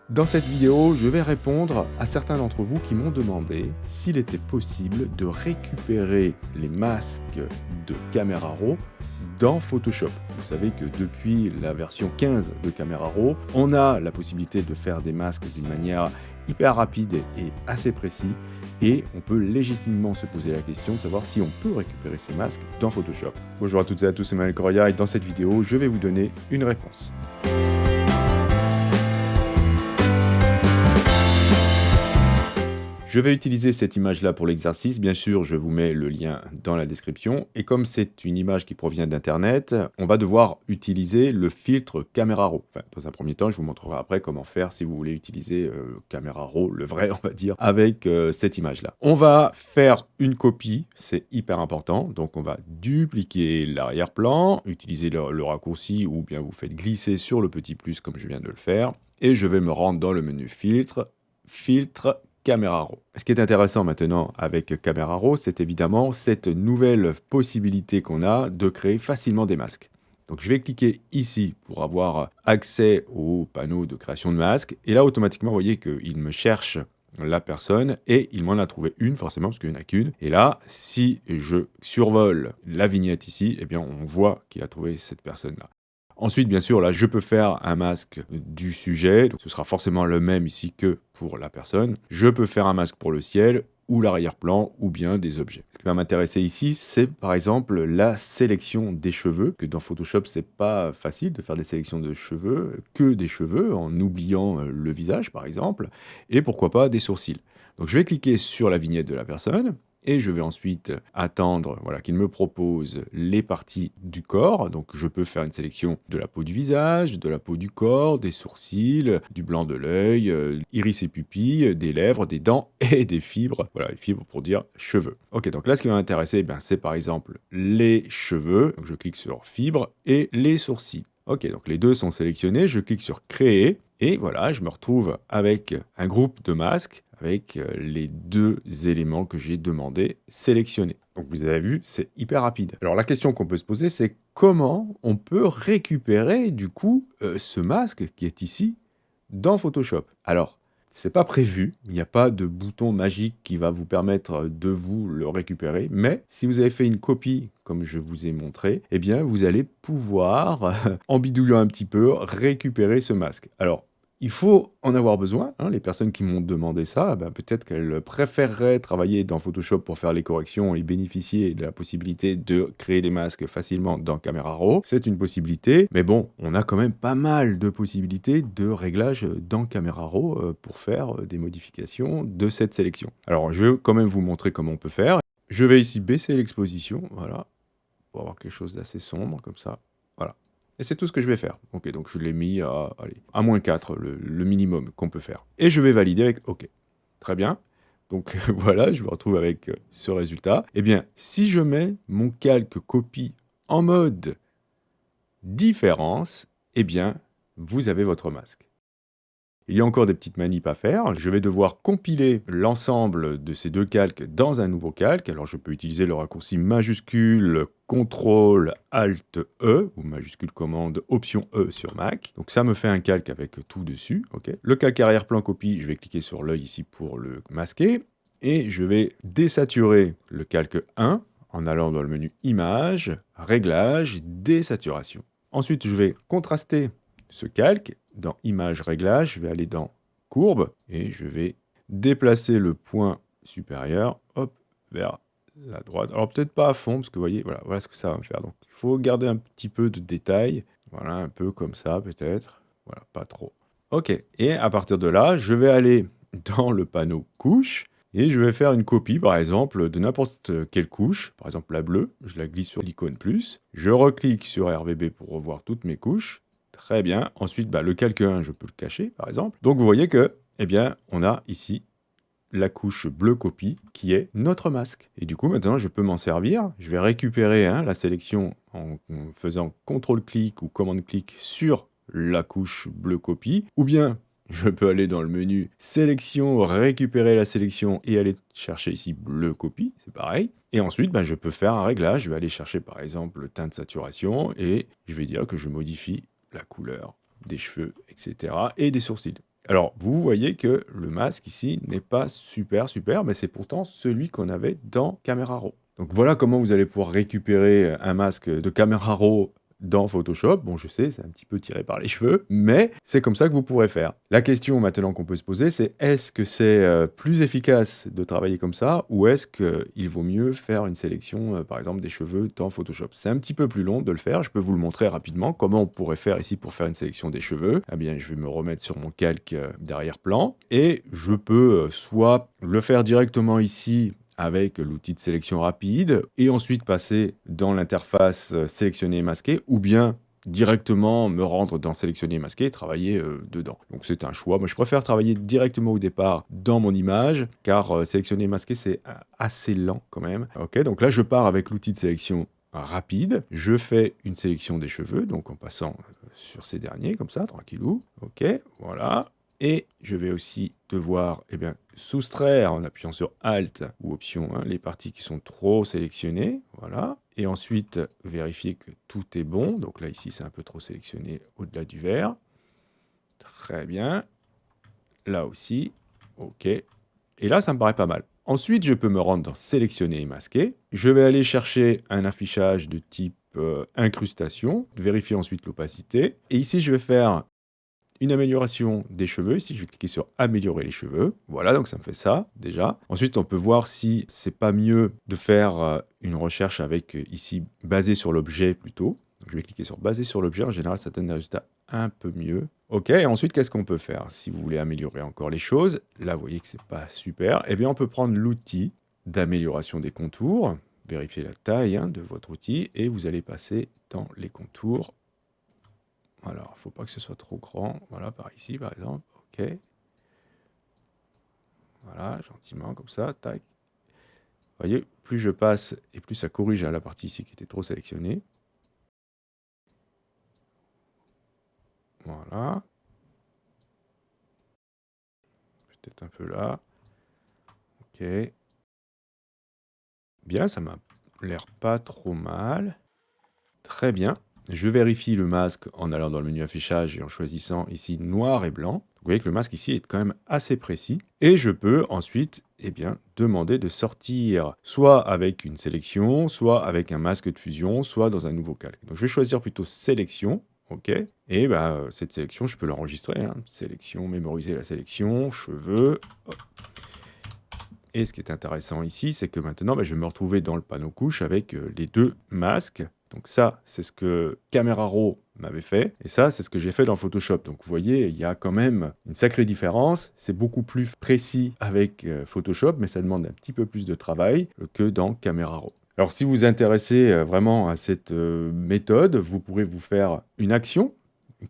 Dans cette vidéo, je vais répondre à certains d'entre vous qui m'ont demandé s'il était possible de récupérer les masques de Camera Raw dans Photoshop. Vous savez que depuis la version 15 de Camera Raw, on a la possibilité de faire des masques d'une manière hyper rapide et assez précis, et on peut légitimement se poser la question de savoir si on peut récupérer ces masques dans Photoshop. Bonjour à toutes et à tous, c'est Emmanuel Correa, et dans cette vidéo, je vais vous donner une réponse. Je vais utiliser cette image-là pour l'exercice. Bien sûr, je vous mets le lien dans la description. Et comme c'est une image qui provient d'Internet, on va devoir utiliser le filtre Camera Raw. Enfin, dans un premier temps, je vous montrerai après comment faire si vous voulez utiliser Camera Raw, le vrai, on va dire, avec cette image-là. On va faire une copie, c'est hyper important. Donc, on va dupliquer l'arrière-plan, utiliser le raccourci ou bien vous faites glisser sur le petit plus comme je viens de le faire. Et je vais me rendre dans le menu filtre, Camera Raw. Ce qui est intéressant maintenant avec Camera Raw, c'est évidemment cette nouvelle possibilité qu'on a de créer facilement des masques. Donc je vais cliquer ici pour avoir accès au panneau de création de masques. Et là, automatiquement, vous voyez qu'il me cherche la personne et il m'en a trouvé une, forcément, parce qu'il n'y en a qu'une. Et là, si je survole la vignette ici, eh bien, on voit qu'il a trouvé cette personne-là. Ensuite, bien sûr, là, je peux faire un masque du sujet, donc ce sera forcément le même ici que pour la personne. Je peux faire un masque pour le ciel, ou l'arrière-plan, ou bien des objets. Ce qui va m'intéresser ici, c'est par exemple la sélection des cheveux, que dans Photoshop, c'est pas facile de faire des sélections de cheveux, que des cheveux, en oubliant le visage, par exemple, et pourquoi pas des sourcils. Donc je vais cliquer sur la vignette de la personne, et je vais ensuite attendre qu'il me propose les parties du corps. Donc je peux faire une sélection de la peau du visage, de la peau du corps, des sourcils, du blanc de l'œil, iris et pupilles, des lèvres, des dents et des fibres. Voilà, les fibres pour dire cheveux. Ok, donc là ce qui va m'intéresser, c'est par exemple les cheveux. Donc je clique sur fibres et les sourcils. Ok, donc les deux sont sélectionnés, je clique sur créer. Et voilà, je me retrouve avec un groupe de masques avec les deux éléments que j'ai demandé sélectionnés. Donc vous avez vu, c'est hyper rapide. Alors la question qu'on peut se poser, c'est comment on peut récupérer du coup ce masque qui est ici dans Photoshop. Alors, c'est pas prévu, il n'y a pas de bouton magique qui va vous permettre de vous le récupérer, mais si vous avez fait une copie, comme je vous ai montré, eh bien vous allez pouvoir, en bidouillant un petit peu, récupérer ce masque. Alors, il faut en avoir besoin, hein, les personnes qui m'ont demandé ça, peut-être qu'elles préféreraient travailler dans Photoshop pour faire les corrections et bénéficier de la possibilité de créer des masques facilement dans Camera Raw. C'est une possibilité, mais bon, on a quand même pas mal de possibilités de réglage dans Camera Raw pour faire des modifications de cette sélection. Alors, je vais quand même vous montrer comment on peut faire. Je vais ici baisser l'exposition, voilà, pour avoir quelque chose d'assez sombre, comme ça, voilà. Et c'est tout ce que je vais faire. Ok, donc je l'ai mis à, allez, à -4, le minimum qu'on peut faire. Et je vais valider avec OK. Très bien. Donc voilà, je me retrouve avec ce résultat. Eh bien, si je mets mon calque copie en mode différence, eh bien, vous avez votre masque. Il y a encore des petites manips à faire. Je vais devoir compiler l'ensemble de ces deux calques dans un nouveau calque. Alors, je peux utiliser le raccourci majuscule CTRL ALT E ou majuscule commande Option E sur Mac. Donc, ça me fait un calque avec tout dessus. Ok. Le calque arrière-plan copie, je vais cliquer sur l'œil ici pour le masquer. Et je vais désaturer le calque 1 en allant dans le menu Images, Réglages, Désaturation. Ensuite, je vais contraster ce calque. Dans Images, Réglages, je vais aller dans Courbe et je vais déplacer le point supérieur vers la droite. Alors peut-être pas à fond, parce que vous voyez, voilà ce que ça va me faire. Donc il faut garder un petit peu de détail. Voilà, un peu comme ça peut-être. Voilà, pas trop. Ok, et à partir de là, je vais aller dans le panneau couche et je vais faire une copie, par exemple, de n'importe quelle couche. Par exemple, la bleue, je la glisse sur l'icône plus. Je reclique sur RVB pour revoir toutes mes couches. Très bien. Ensuite, le calque 1, je peux le cacher, par exemple. Donc, vous voyez que, eh bien, on a ici la couche bleu copie qui est notre masque. Et du coup, maintenant, je peux m'en servir. Je vais récupérer la sélection en faisant CTRL-clic ou commande-clic sur la couche bleu copie. Ou bien, je peux aller dans le menu sélection, récupérer la sélection et aller chercher ici bleu copie, c'est pareil. Et ensuite, je peux faire un réglage. Je vais aller chercher, par exemple, le teint de saturation et je vais dire que je modifie la couleur des cheveux, etc. et des sourcils. Alors, vous voyez que le masque ici n'est pas super, super, mais c'est pourtant celui qu'on avait dans Camera Raw. Donc voilà comment vous allez pouvoir récupérer un masque de Camera Raw dans Photoshop. Bon, je sais, c'est un petit peu tiré par les cheveux, mais c'est comme ça que vous pourrez faire. La question maintenant qu'on peut se poser, c'est est-ce que c'est plus efficace de travailler comme ça ou est-ce qu'il vaut mieux faire une sélection, par exemple, des cheveux dans Photoshop? C'est un petit peu plus long de le faire, je peux vous le montrer rapidement. Comment on pourrait faire ici pour faire une sélection des cheveux? Eh bien, je vais me remettre sur mon calque d'arrière-plan et je peux soit le faire directement ici avec l'outil de sélection rapide et ensuite passer dans l'interface sélectionner et masquer ou bien directement me rendre dans sélectionner et masquer et travailler dedans. Donc c'est un choix. Moi je préfère travailler directement au départ dans mon image car sélectionner et masquer c'est assez lent quand même. Ok, donc là je pars avec l'outil de sélection rapide. Je fais une sélection des cheveux, donc en passant sur ces derniers comme ça, tranquillou. Ok, voilà. Et je vais aussi devoir soustraire en appuyant sur Alt ou Option 1 les parties qui sont trop sélectionnées. Voilà. Et ensuite, vérifier que tout est bon. Donc là, ici, c'est un peu trop sélectionné au-delà du vert. Très bien. Là aussi. OK. Et là, ça me paraît pas mal. Ensuite, je peux me rendre dans Sélectionner et masquer. Je vais aller chercher un affichage de type incrustation. Vérifier ensuite l'opacité. Et ici, je vais faire une amélioration des cheveux. Ici, je vais cliquer sur améliorer les cheveux. Voilà, donc ça me fait ça déjà. Ensuite, on peut voir si c'est pas mieux de faire une recherche avec ici basé sur l'objet plutôt. Donc, je vais cliquer sur basé sur l'objet. En général, ça donne des résultats un peu mieux. Ok, et ensuite, qu'est-ce qu'on peut faire? Si vous voulez améliorer encore les choses, là, vous voyez que c'est pas super. Eh bien, on peut prendre l'outil d'amélioration des contours. Vérifiez la taille de votre outil et vous allez passer dans les contours. Alors, il ne faut pas que ce soit trop grand. Voilà, par ici, par exemple. OK. Voilà, gentiment, comme ça. Tac. Vous voyez, plus je passe et plus ça corrige la partie ici qui était trop sélectionnée. Voilà. Peut-être un peu là. OK. Bien, ça m'a l'air pas trop mal. Très bien. Je vérifie le masque en allant dans le menu affichage et en choisissant ici noir et blanc. Vous voyez que le masque ici est quand même assez précis. Et je peux ensuite demander de sortir soit avec une sélection, soit avec un masque de fusion, soit dans un nouveau calque. Donc je vais choisir plutôt sélection. OK. Et cette sélection, je peux l'enregistrer. Sélection, mémoriser la sélection, cheveux. Hop. Et ce qui est intéressant ici, c'est que maintenant, je vais me retrouver dans le panneau couche avec les deux masques. Donc ça, c'est ce que Camera Raw m'avait fait. Et ça, c'est ce que j'ai fait dans Photoshop. Donc vous voyez, il y a quand même une sacrée différence. C'est beaucoup plus précis avec Photoshop, mais ça demande un petit peu plus de travail que dans Camera Raw. Alors si vous vous intéressez vraiment à cette méthode, vous pourrez vous faire une action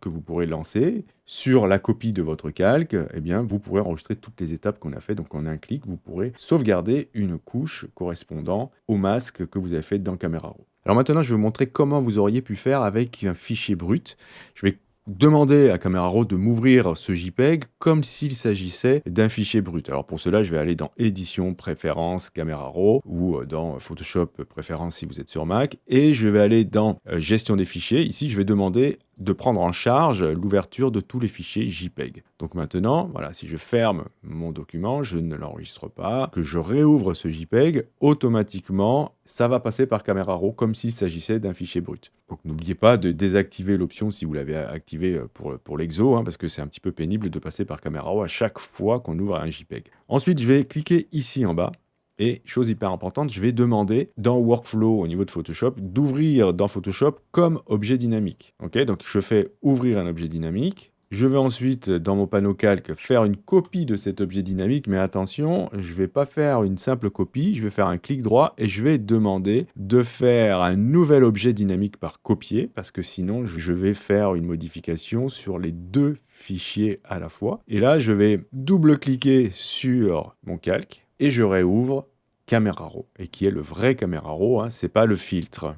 que vous pourrez lancer sur la copie de votre calque. Eh bien, vous pourrez enregistrer toutes les étapes qu'on a fait. Donc en un clic, vous pourrez sauvegarder une couche correspondant au masque que vous avez fait dans Camera Raw. Alors maintenant, je vais vous montrer comment vous auriez pu faire avec un fichier brut. Je vais demander à Camera Raw de m'ouvrir ce JPEG comme s'il s'agissait d'un fichier brut. Alors pour cela, je vais aller dans Édition, Préférences, Camera Raw ou dans Photoshop, Préférences si vous êtes sur Mac. Et je vais aller dans Gestion des fichiers. Ici, je vais demander de prendre en charge l'ouverture de tous les fichiers JPEG. Donc maintenant, voilà, si je ferme mon document, je ne l'enregistre pas, que je réouvre ce JPEG, automatiquement, ça va passer par Camera Raw comme s'il s'agissait d'un fichier brut. Donc n'oubliez pas de désactiver l'option si vous l'avez activée pour l'Exo, parce que c'est un petit peu pénible de passer par Camera Raw à chaque fois qu'on ouvre un JPEG. Ensuite, je vais cliquer ici en bas. Et chose hyper importante, je vais demander dans Workflow au niveau de Photoshop d'ouvrir dans Photoshop comme objet dynamique. Ok, donc je fais ouvrir un objet dynamique. Je vais ensuite dans mon panneau calque faire une copie de cet objet dynamique, mais attention, je ne vais pas faire une simple copie, je vais faire un clic droit et je vais demander de faire un nouvel objet dynamique par copier, parce que sinon je vais faire une modification sur les deux fichiers à la fois. Et là, je vais double-cliquer sur mon calque et je réouvre Camera Raw, et qui est le vrai Camera Raw, c'est pas le filtre.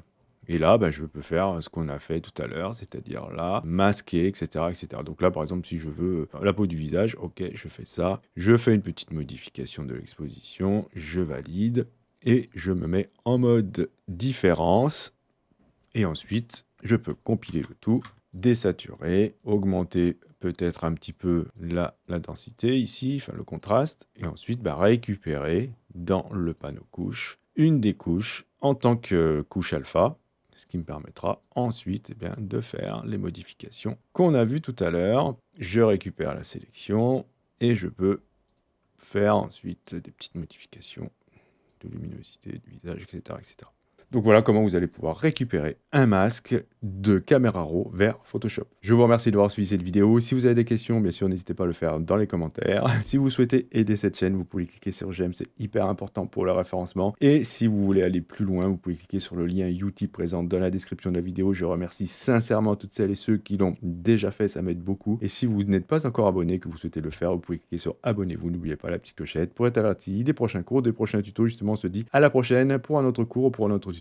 Et là, je peux faire ce qu'on a fait tout à l'heure, c'est-à-dire là, masquer, etc., etc. Donc là, par exemple, si je veux la peau du visage, ok, je fais ça. Je fais une petite modification de l'exposition, je valide, et je me mets en mode différence. Et ensuite, je peux compiler le tout, désaturer, augmenter peut-être un petit peu la densité ici, enfin le contraste, et ensuite récupérer dans le panneau couche une des couches en tant que couche alpha, ce qui me permettra ensuite de faire les modifications qu'on a vues tout à l'heure. Je récupère la sélection et je peux faire ensuite des petites modifications de luminosité du visage, etc., etc. Donc voilà comment vous allez pouvoir récupérer un masque de Camera Raw vers Photoshop. Je vous remercie d'avoir suivi cette vidéo. Si vous avez des questions, bien sûr, n'hésitez pas à le faire dans les commentaires. Si vous souhaitez aider cette chaîne, vous pouvez cliquer sur j'aime, c'est hyper important pour le référencement. Et si vous voulez aller plus loin, vous pouvez cliquer sur le lien Utip présent dans la description de la vidéo. Je remercie sincèrement toutes celles et ceux qui l'ont déjà fait, ça m'aide beaucoup. Et si vous n'êtes pas encore abonné, que vous souhaitez le faire, vous pouvez cliquer sur abonnez-vous. N'oubliez pas la petite clochette pour être averti des prochains cours, des prochains tutos. Justement, on se dit à la prochaine pour un autre cours ou pour un autre tuto.